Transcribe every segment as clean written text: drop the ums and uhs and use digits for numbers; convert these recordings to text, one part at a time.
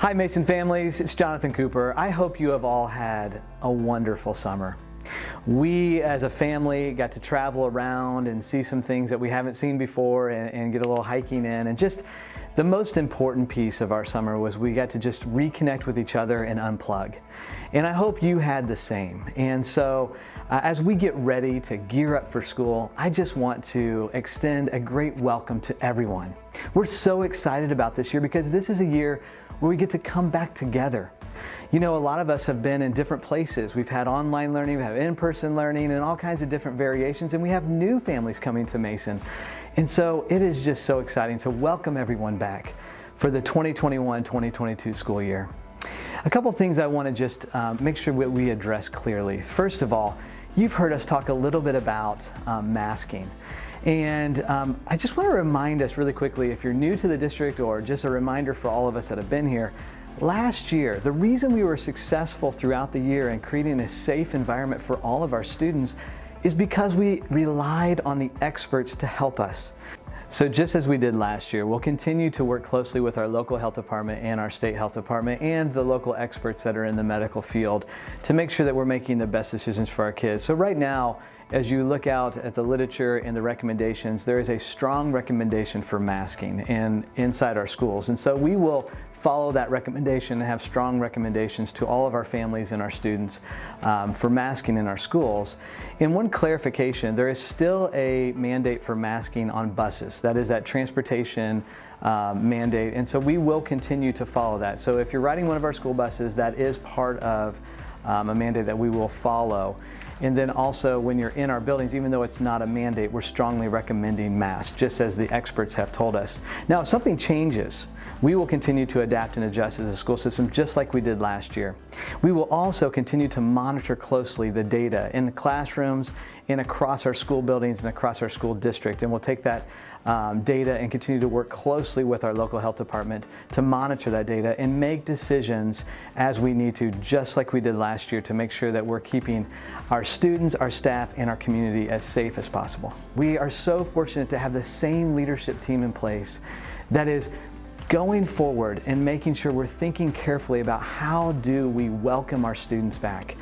Hi Mason families, it's Jonathan Cooper. I hope you have all had a wonderful summer. We as a family got to travel around and see some things that we haven't seen before and get a little hiking in, and just the most important piece of our summer was we got to just reconnect with each other and unplug. And I hope you had the same. And so as we get ready to gear up for school, I just want to extend a great welcome to everyone. We're so excited about this year because this is a year where we get to come back together. You know, a lot of us have been in different places. We've had online learning, we have in-person learning, and all kinds of different variations, and we have new families coming to Mason. And so it is just so exciting to welcome everyone back for the 2021-2022 school year. A couple things I want to just make sure we address clearly. First of all, you've heard us talk a little bit about masking. And I just want to remind us really quickly, if you're new to the district, or just a reminder for all of us that have been here, last year, the reason we were successful throughout the year in creating a safe environment for all of our students is because we relied on the experts to help us. So just as we did last year, we'll continue to work closely with our local health department and our state health department and the local experts that are in the medical field to make sure that we're making the best decisions for our kids. So right now, as you look out at the literature and the recommendations, there is a strong recommendation for masking inside our schools. And so we will follow that recommendation and have strong recommendations to all of our families and our students for masking in our schools. And one clarification, there is still a mandate for masking on buses. That is that transportation mandate. And so we will continue to follow that. So if you're riding one of our school buses, that is part of a mandate that we will follow. And then also when you're in our buildings, even though it's not a mandate, we're strongly recommending masks, just as the experts have told us. Now, if something changes, we will continue to adapt and adjust as a school system, just like we did last year. We will also continue to monitor closely the data in the classrooms and across our school buildings and across our school district. And we'll take that data and continue to work closely with our local health department to monitor that data and make decisions as we need to, just like we did last year, to make sure that we're keeping our students, our staff, and our community as safe as possible. We are so fortunate to have the same leadership team in place that is going forward and making sure we're thinking carefully about how do we welcome our students back.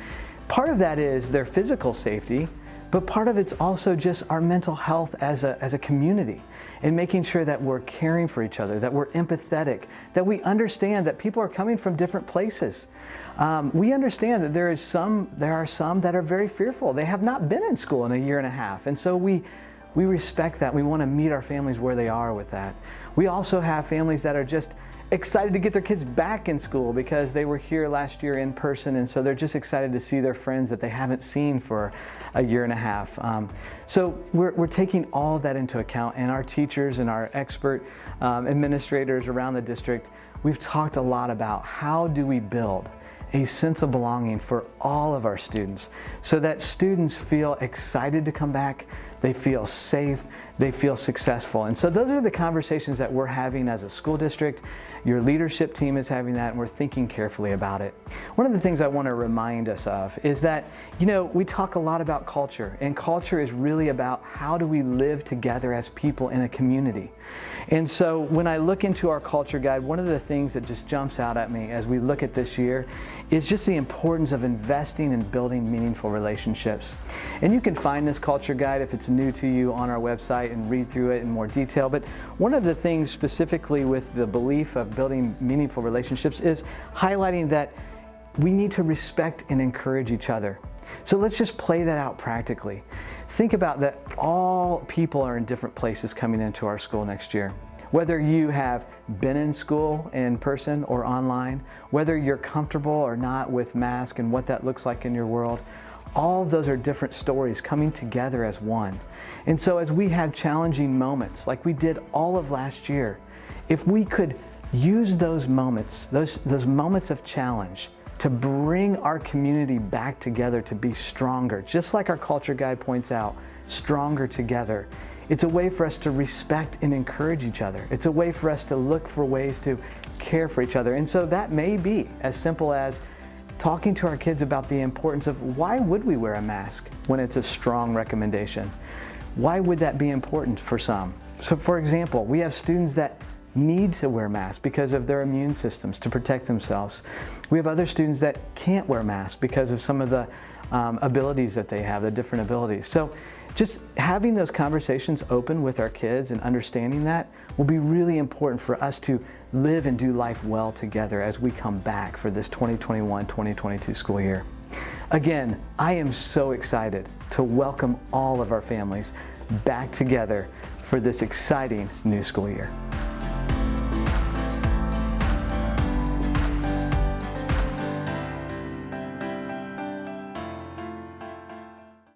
Part of that is their physical safety, but part of it's also just our mental health as a community, and making sure that we're caring for each other, that we're empathetic, that we understand that people are coming from different places. We understand that there are some that are very fearful. They have not been in school in a year and a half, and so we respect that. We want to meet our families where they are with that. We also have families that are just excited to get their kids back in school because they were here last year in person, and so they're just excited to see their friends that they haven't seen for a year and a half. So we're taking all of that into account, and our teachers and our expert administrators around the district, we've talked a lot about how do we build a sense of belonging for all of our students so that students feel excited to come back, they feel safe, they feel successful. And so those are the conversations that we're having as a school district. Your leadership team is having that, and we're thinking carefully about it. One of the things I want to remind us of is that, you know, we talk a lot about culture, and culture is really about how do we live together as people in a community. And so when I look into our culture guide, one of the things that just jumps out at me as we look at this year is just the importance of investing in building meaningful relationships. And you can find this culture guide if it's new to you on our website and read through it in more detail. But one of the things specifically with the belief of building meaningful relationships is highlighting that we need to respect and encourage each other. So let's just play that out practically. Think about that all people are in different places coming into our school next year. Whether you have been in school in person or online, whether you're comfortable or not with masks and what that looks like in your world, all of those are different stories coming together as one. And so as we have challenging moments like we did all of last year, if we could use those moments, those moments of challenge to bring our community back together to be stronger, just like our culture guide points out, stronger together. It's a way for us to respect and encourage each other. It's a way for us to look for ways to care for each other. And so that may be as simple as talking to our kids about the importance of why would we wear a mask when it's a strong recommendation? Why would that be important for some? So for example, we have students that need to wear masks because of their immune systems to protect themselves. We have other students that can't wear masks because of some of the abilities that they have, the different abilities. So just having those conversations open with our kids and understanding that will be really important for us to live and do life well together as we come back for this 2021-2022 school year. Again, I am so excited to welcome all of our families back together for this exciting new school year.